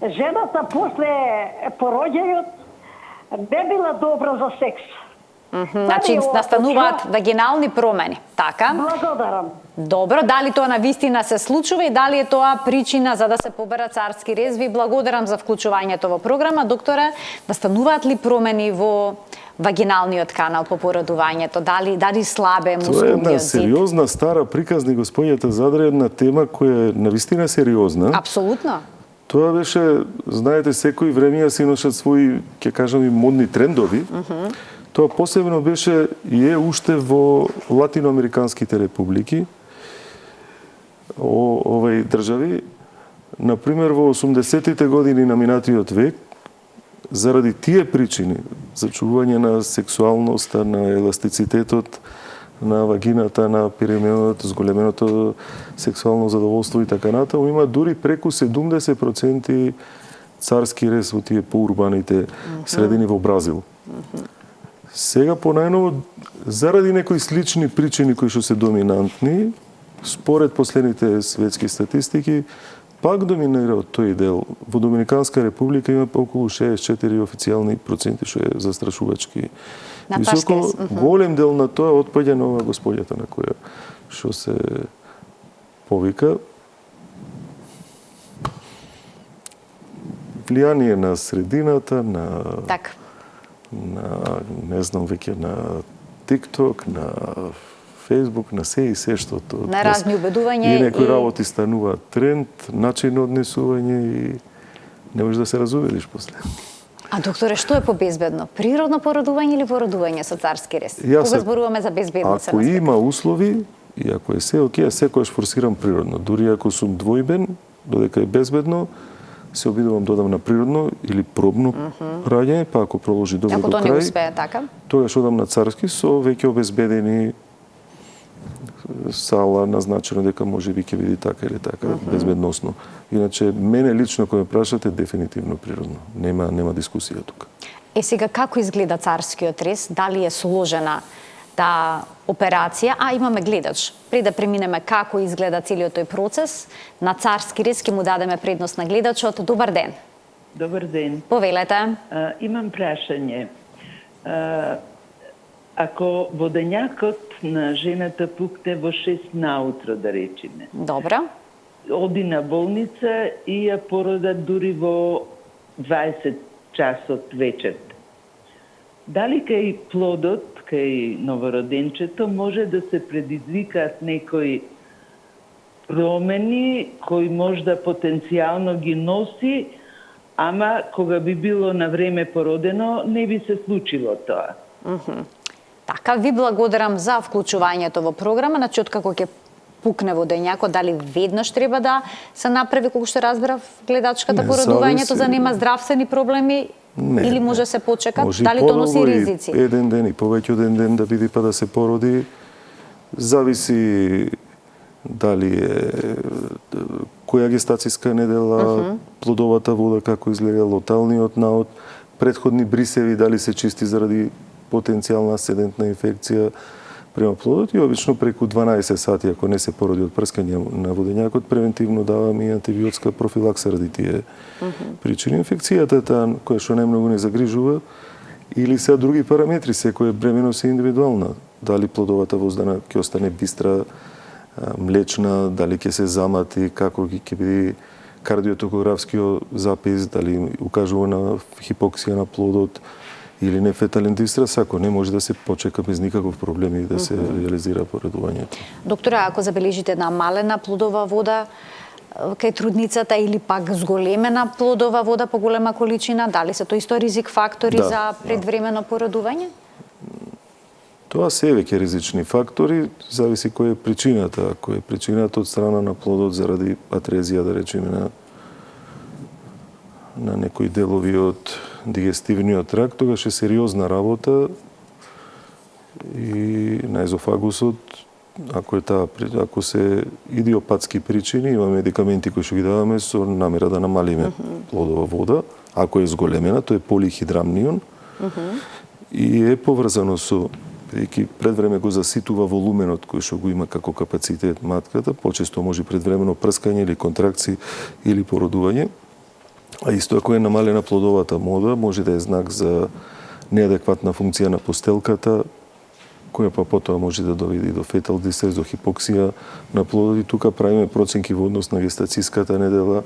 жената после пороѓајот не била добра за секс. Значи, настануваат вагинални промени. Така. Благодарам. Добро, дали тоа навистина се случува и дали е тоа причина за да се побера царски рез? Ви благодарам за вклучувањето во програма. Докторе, настануваат ли промени во вагиналниот канал по породувањето? Дали слабе Тоа е мускулниот една зид? сериозна, стара приказни, господјата задре една тема која е навистина сериозна. Апсолутно. Тоа беше, знаете, секој време се носат свои, ќе кажам, и модни трендови. Тоа посебно беше и е уште во латиноамериканските републики, овај држави. Например, во 80-тите години на минатиот век, заради тие причини, зачувување на сексуалноста, на еластицитетот, на вагината, на перименот, зголеменото сексуално задоволство и така натаму, има дури преку 70% царски рез во тие поурбаните средини во Бразил. Сега понајново, заради некои слични причини кои што се доминантни, според последните светски статистики, пак доминира од тој дел. Во Доминиканска република има околу 64 официјални проценти, што е застрашувачки високо. Голем дел на тоа отпаѓа на ова господјата на која што се повика. Влијание на средината, на не знам веќе на TikTok, на Facebook, на се и се што тоа. На разни убедувања и некои работи стануваат тренд, начин на однесување и не можеш да се разувериш после. А докторе, што е побезбедно? Природно породување или породување со царски рез? Кога зборуваме за безбедност? Ако има услови и ако е се окей, секогаш форсирам природно. Дури ако сум двојбен, додека е безбедно, се обидувам додам на природно или пробно раѓање, па ако проложи добро до крај. Ако тоа не успее така? Тогаш одам на царски со веќе обезбедени сала назначено дека може би ќе биде така или така безбедносно. Иначе мене лично кога ме прашате дефинитивно природно. Нема дискусија тука. Сега како изгледа царскиот рез? Дали е сложена операција? Имаме гледач. Пред да преминеме како изгледа целиот тој процес, на царски рез ќе му дадеме предност на гледачот. Добар ден. Добар ден. Повелете. Имам прашање. Ако водењакот на жената пукне во 6 наутро, да речеме. Добро. Оди на болница и ја порода дури во 20 часот вечерта. Дали кај плодот, кај новороденчето, може да се предизвикаат некои промени кои можда потенцијално ги носи, ама кога би било на време породено, не би се случило тоа. Така, ви благодарам за вклучувањето во програма. Значи, откако ќе пукне водењакот, дали веднаш треба да се направи, колку што разбрав, гледачката породувањето за нема здравствени проблеми? Или може да се почека? Дали тоа носи ризици? Еден ден и повеќе од еден ден да биде па да се породи. Зависи дали е која гестацијска недела, плодовата вода како изгледа, лоталниот наод, претходни брисеви дали се чисти заради потенцијална асцендентна инфекција према плодот и обично преку 12 сати ако не се породи од прскање на водењакот, превентивно даваме и антибиотска профилакса ради тие причини. Инфекцијата таа која што најмногу не загрижува или се други параметри, секоја бременост е индивидуална. Дали плодовата воздана ќе остане бистра, млечна, дали ќе се замати, како ќе биде кардиотокографскиот запис, дали укажува на хипоксија на плодот, или нефетален дистрес, ако не може да се почека без никаков проблем и да се реализира поредувањето. Доктора, ако забележите една малена плодова вода кај трудницата или пак зголемена плодова вода по голема количина, дали се тоа исто ризик фактори за предвремено поредување? Тоа се веќе ризични фактори, зависи која е причината. Ако е причината од страна на плодот заради атрезија, да речеме, на некои делови од дигестивниот тракт, тогаш е сериозна работа и на езофагусот, ако се идиопатски причини, има медикаменти кои што ги даваме со намера да намалиме плодова вода. Ако е зголемена, тоа е полихидрамнион и е поврзано со, бидејќи пред време го заситува волуменот кој што го има како капацитет матката, почесто може предвремено прскање или контракции или породување. А исто ако е намалена плодовата мода, може да е знак за неадекватна функција на постелката, која па потоа може да доведе до фетал дистрес, до хипоксија на плодот, и тука правиме проценки во однос на гестациската недела,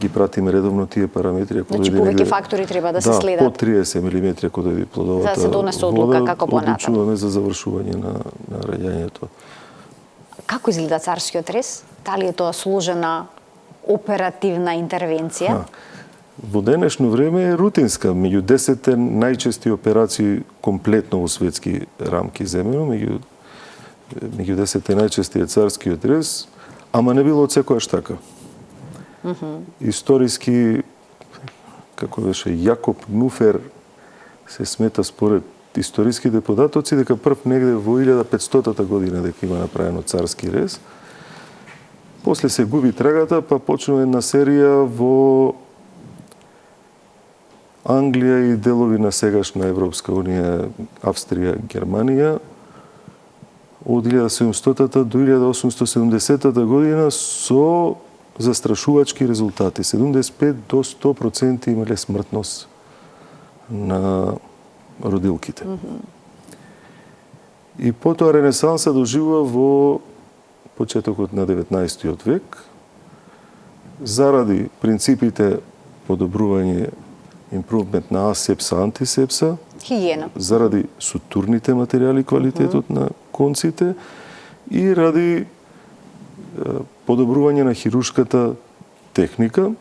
ги пратиме редовно тие параметри. Ако Значи повеќе фактори треба да се следат. Под 30 мм ако дојде плодовата вода, за да се донесе одлука како понатаму. Одлучуваме за завршување на раѓањето. Како изгледа царскиот рез? Дали е тоа сложена оперативна интервенција? Во денешно време е рутинска, меѓу 10 најчести операции комплетно во светски рамки земено, меѓу 10 најчести е царскиот рез, ама не било од секојаш така. Историски, како беше Јакоб Нуфер, се смета според историските податоци дека прв негде во 1500 година дека има направено царски рез. После се губи трагата, па почнува една серија во Англија и делови на сегашна Европска унија, Австрија, Германија, од 1700 до 1870 година со застрашувачки резултати. 75 до 100% имале смртност на родилките. И потоа ренесанса доживува во почетокот на 19 век, заради принципите подобрување импрувмент на асепса, антисепса, хигиена, заради сутурните материјали, квалитетот на конците и ради подобрување на хируршката техника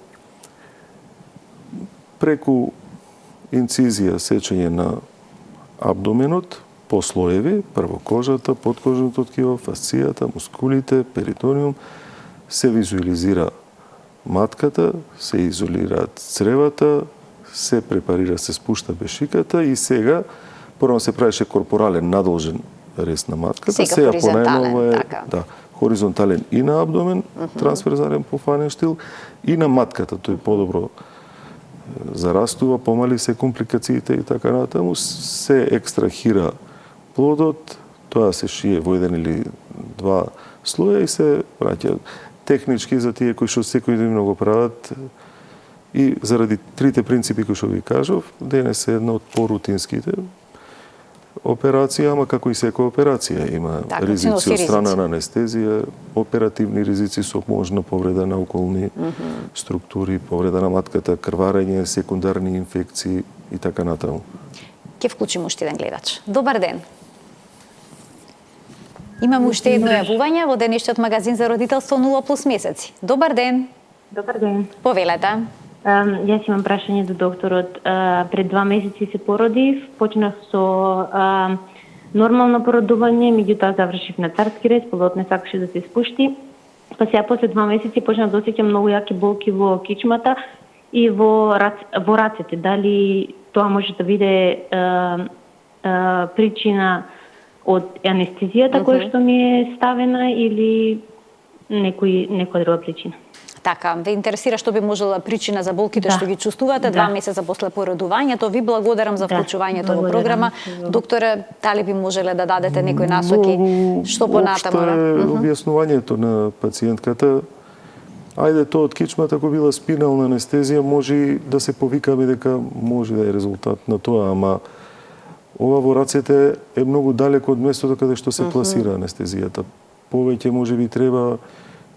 преку инцизија, сечење на абдоменот по слоеви, прво кожата, подкожното ткиво, фасцијата, мускулите, перитониум, се визуализира матката, се изолираат цревата, се препарира, се спушта бешиката и сега, порано се правеше корпорален, надолжен рез на матката, сега хоризонтален, е така. Хоризонтален и на абдомен, трансверзален по фанен штил, и на матката, тој подобро зарастува, помали се компликациите и така натаму, се екстрахира плодот, тоа се шие во еден или два слоја и се праќа технички за тие кои што секојдневно го прават. И заради трите принципи кои што ви кажав, денес е една од порутинските операции, ама како и секоја операција има ризици од страна на анестезија, оперативни ризици со можна повреда на околни структури, повреда на матката, крварење, секундарни инфекции и така натаму. Ќе вклучим уште еден гледач. Добар ден. Имаме уште едно јавување во денешниот магазин за родителство 0+ месеци. Добар ден. Добар ден. Повелете. Јас имам прашање за докторот. Пред 2 месеци се породив, почнав со нормално породување, меѓутоа завршив на царски рез, плодот не сакаше да се спушти. Па сега после 2 месеци почнав да осеќам многу јаки болки во кичмата и во рацете. Дали тоа може да биде причина од анестезијата која што ми е ставена или некоја друга причина? Така, ве интересира што би можела причина за болките што ги чувствувате 2 месеца после породувањето. Ви благодарам за вклучувањето во програма. Докторе, дали би можеле да дадете некои насоки што понатаму? Објаснувањето на пациентката, ајде тоа од кичмата, ако била спинална анестезија, може да се повикаме дека може да е резултат на тоа, ама ова во рацете е многу далеко од местото каде што се пласира анестезијата. Повеќе може би треба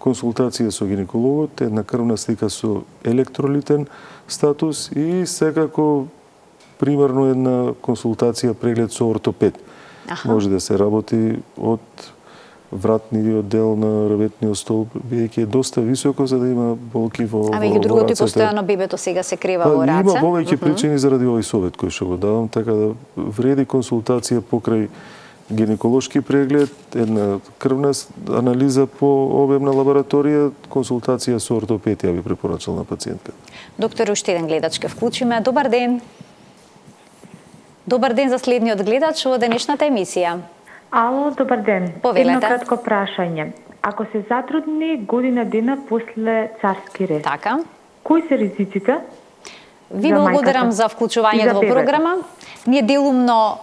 консултација со гинекологот, една крвна слика со електролитен статус и секако примерно една консултација, преглед со ортопед. Може да се работи од вратниот дел на рветниот столб, бидејќи е доста високо за да има болки во рацете. А меѓу другото и постојано бебето сега се крива во раце. Има повеќе причини заради овој совет кој што го давам, така да вреди консултација покрај гинеколошки преглед, една крвна анализа по обемна лабораторија, консултација со ортопед, ја би препорачал на пациентката. Доктор, уште еден гледач ке вклучиме. Добар ден. Добар ден за следниот гледач во денешната емисија. Ало, добар ден. Повелете. Едно кратко прашање. Ако се затрудни година дена после царски рез, Така. кои се ризиците? Ви За благодарам мајката. за И вклучувањето за во бебето. програма. Ние делумно,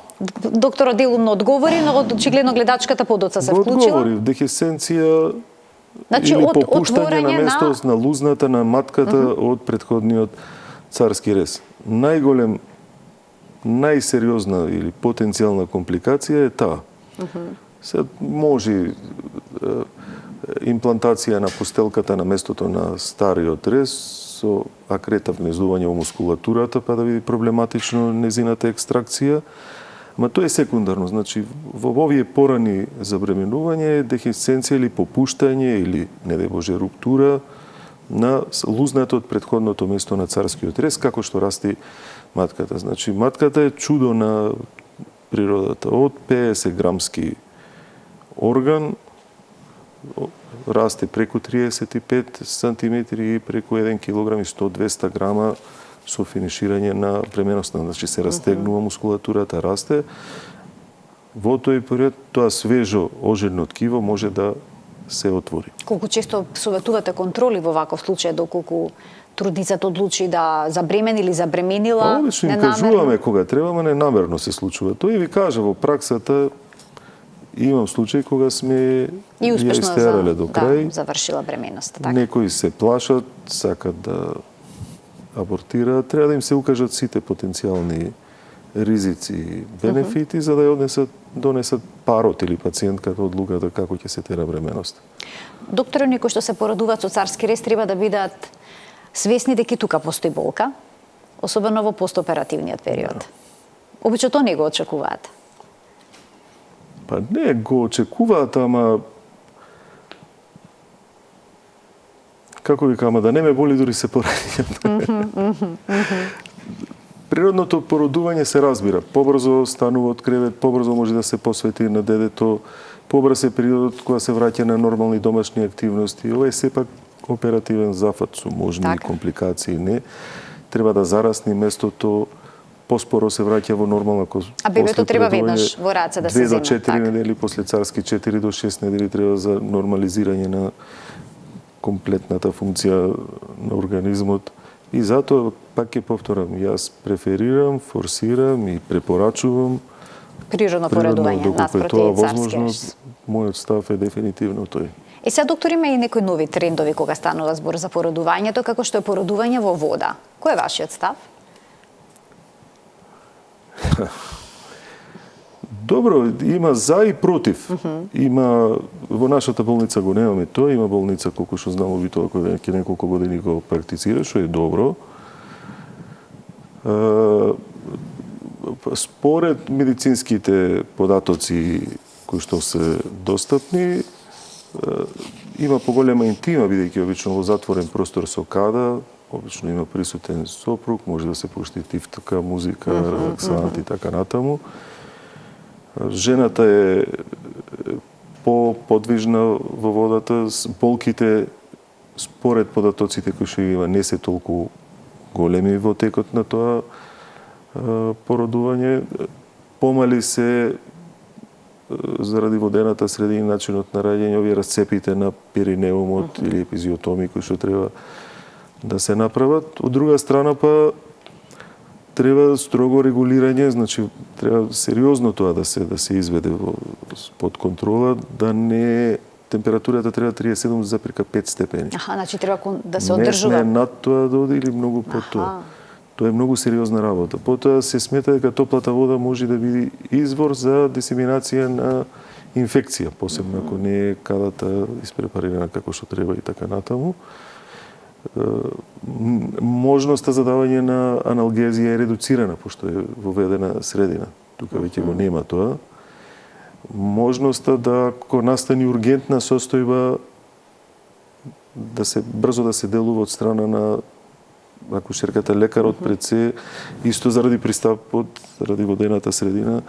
докторот делумно одговори, но очигледно гледачката подоцна се Го вклучила. одговори, дехесенција Значи, или од попуштање отворање на место на лузната на матката од претходниот царски рез. Најголем, најсериозна или потенцијална компликација е таа. Се може имплантација на постелката на местото на стариот рез со акрета внезување во мускулатурата, па да биде проблематично незината екстракција. Ама тоа е секундарно, значи во овие порани забременување, дехесценција или попуштање или, не дај Боже, руптура на лузната од претходното место на царскиот рез, како што расти матката. Значи, матката е чудо на природата. Од 50 грамски орган расте преку 35 сантиметри и преку 1 килограм и 100-200 грама со финиширање на бременоста. Значи се растегнува мускулатурата, расте. Во тој период тоа свежо ожено ткиво може да се отвори. Колку често советувате контроли во ваков случај, доколку трудницата одлучи да забремени или забременила Обично им кажуваме кога треба, ама ненамерно се случува. Тој ви кажа во праксата, имам случај кога сме и ја успешно истерале до крај. да, завршила бременоста. Така. Некои се плашат, сакат да абортираат, треба да им се укажат сите потенцијални ризици и бенефити за да ја донесат парот или пациентката одлуката како ќе се тера бременоста. Доктори, кои што се породуваат со царски рез треба да бидат свесни дека и тука постои болка, особено во постоперативниот период. Обично тоа не го очекуваат. Па не го очекуваат, ама како ви кажам, да не ме боли дури се пораѓаат. Природното породување се разбира. Побрзо станува од кревет, побрзо може да се посвети на дедето, побрз е периодот кога се враќа на нормални домашни активности. Ова е сепак оперативен зафат со можни Така. компликации. Не треба да зарасни местото, поспоро се враќа во нормална А бебето треба веднаш во раце да се 2 до зема, 4 така. недели, после царски 4 до 6 недели треба за нормализирање на комплетната функција на организмот. И затоа, пак ќе повторам, јас преферирам, форсирам и препорачувам Природно поредување доколку е наспроти тоа царски возможно, рез. мојот став е дефинитивно тој. Сега, доктор, има и некои нови трендови кога станува збор за породувањето, како што е породување во вода. Кој е вашиот став? Добро, има за и против. Има во нашата болница го немаме тоа, има болница колку што знам Витова која веќе неколку години го практицира, што е добро. Според медицинските податоци кои што се достапни, има поголема интима, бидејќи обично во затворен простор со када, обично има присутен сопруг, може да се пушти тифтка, музика, релаксант и така натаму. Жената е по-подвижна во водата, болките според податоците кои што има не се толку големи во текот на тоа породување. Помали се заради водената средина и начинот на раѓање овие расцепите на перинеумот или епизиотоми кои што треба да се направат. Од друга страна па треба строго регулирање, значи треба сериозно тоа да се изведе под контрола, да не температурата треба 37,5 степени. Аха, значи треба да се одржува. Не над тоа да оди или многу под тоа. Тоа е многу сериозна работа. Потоа се смета дека топлата вода може да биде извор за дисеминација на инфекција, посебно ако не е кадата испрепарирана како што треба и така натаму. Можноста за давање на аналгезија е редуцирана, пошто е воведена средина. Тука веќе го нема тоа. Можноста да, ако настани ургентна состојба, брзо да се делува од страна на акушерката, лекарот пред се, исто заради пристапот, заради водената средина,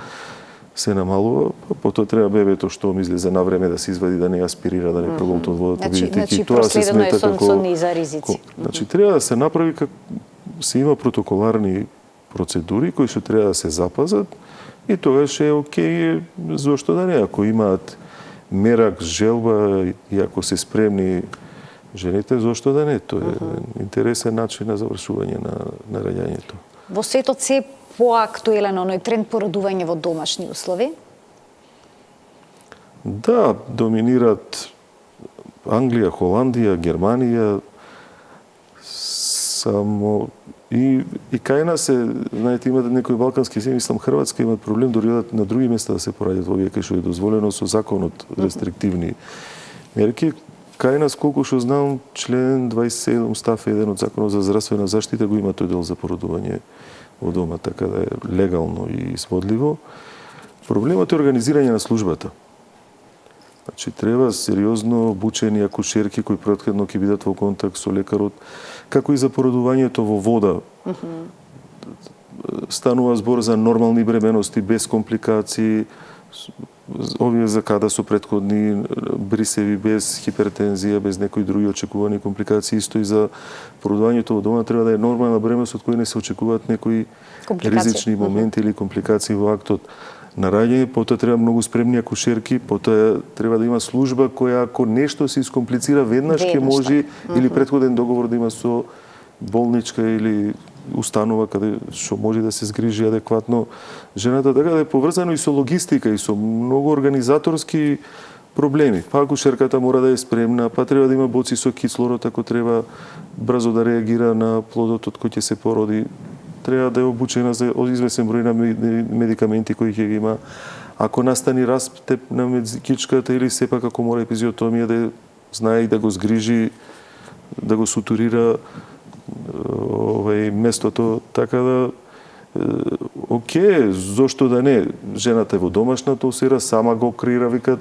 се намалува, потоа треба бебето што излезе на време да се извади, да не аспирира, да не проголта од водата, Значи проследено е со низа ризици. Значи треба да се направи се има протоколарни процедури кои што треба да се запазат и тогаш е окей, зошто да не, ако имаат мерак, желба и ако се спремни жените, зошто да не? Тоа е интересен начин на завршување на раѓањето. Во светот се поактуелен оној тренд породување во домашни услови? Да, доминират Англија, Холандија, Германија, само и кај нас знаете, имате некои балкански земји, мислам Хрватска, имаат проблем дори на други места да се пораѓаат во веќе што е дозволено со законот рестриктивни мерки. Кај нас, колку што знам, член 27 став 1 од Законот за здравствена заштита го има тој дел за породување во дома, така да е легално и сводливо. Проблемот е организирање на службата. Значи, треба сериозно обучени акушерки кои претходно ќе бидат во контакт со лекарот, како и за породувањето во вода. Станува збор за нормални бременности, без компликации, овие за када со претходни брисеви, без хипертензија, без некои други очекувани компликации. Исто и за породувањето во дома треба да е нормална бременност од кои не се очекуваат некои ризични моменти или компликации во актот на раѓање. Потоа треба многу спремни акушерки, потоа треба да има служба која ако нешто се искомплицира веднаш ќе може или претходен договор да има со болничка или установа каде што може да се згрижи адекватно жената, така да е поврзано и со логистика и со многу организаторски проблеми. Па акушерката мора да е спремна, па треба да има боци со кислород ако треба брзо да реагира на плодот од кој ќе се породи. Треба да е обучена за извесен број на медикаменти кои ќе ги има. Ако настани растеп на кичката или сепак ако мора епизиотомија да знае и да го згрижи, да го сутурира местото, така да окей, зошто да не? Жената е во домашна атмосфера, сама го креира, викат,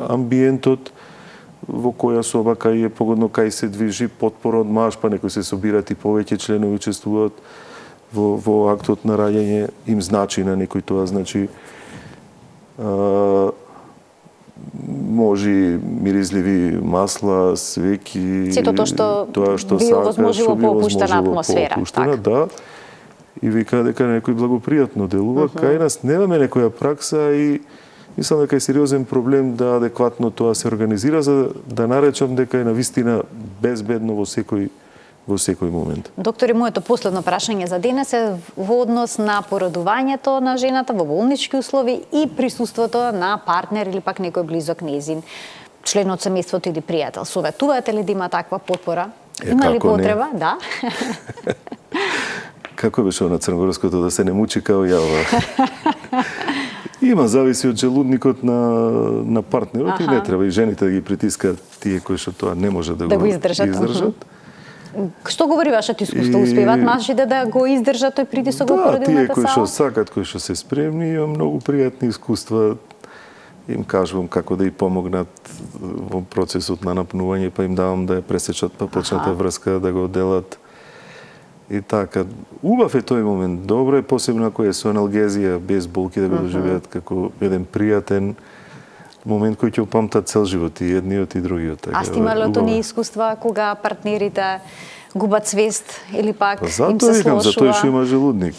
амбиентот во која соба кај е погодно, кај се движи потпора од маж, па некои се собират и повеќе членови учествуваат во актот на раѓање, им значи на некој тоа, значи може миризливи масла, свеки, сето тоа што би овозможило поопуштена атмосфера. Да. И вика дека некој благопријатно делува. Кај нас немаме некоја пракса и мислам дека е сериозен проблем да адекватно тоа се организира, за да наречам дека е навистина безбедно во секој момент. Доктори, моето последно прашање за денес е во однос на породувањето на жената во болнички услови и присуството на партнер или пак некој близок нејзин, член од семејството или пријател. Советувате ли да има таква потпора? Има ли потреба? Не? Да. Како беше на црногорското да се не мучи као јава? Има, зависи од желудникот на партнерот и не треба и жените да ги притискаат тие кои што тоа не може да го издржат. Што говори вашето искуство? Успеваат мажите да го издржат тој притисок во породилната сала? Тие кои што сакат, кои што се спремни, има многу пријатни искуства. Им кажувам како да и помогнат во процесот на напнување, па им давам да ја пресечат, па почната врска да го делат. И така, убав е тој момент. Добро е, посебно ако е со аналгезија, без болки да го доживеат како еден пријатен момент кој ќе упамтат цел живот и едниот и другиот. А сте имали отони искуства кога партнерите губат свест или пак им се слошува? Викам, за тој што има желудник.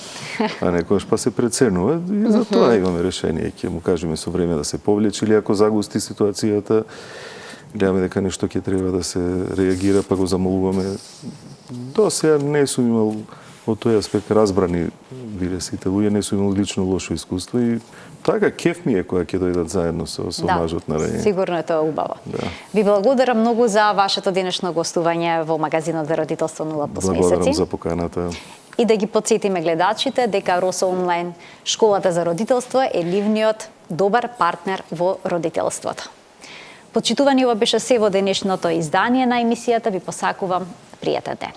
А некојаш па се преценува и за тоа имаме решение. Ќе му кажеме со време да се повлече или ако загусти ситуацијата, гледаме дека нешто ќе треба да се реагира, па го замолуваме. До сега не сум имал од тој аспект разбрани биле сите луѓе, не сум имал лично лошо искуство и така кеф ми е кога ќе дојдат заедно со мажот на раѓање. Сигурно е тоа убаво. Да. Ви благодарам многу за вашето денешно гостување во магазинот за родителство 0+ месеци. Благодарам за поканата. И да ги потсетиме гледачите дека Росо онлайн школата за родителство е нивниот добар партнер во родителството. Почитувани, ова беше се во денешното издание на емисијата. Ви посакувам пријатен ден.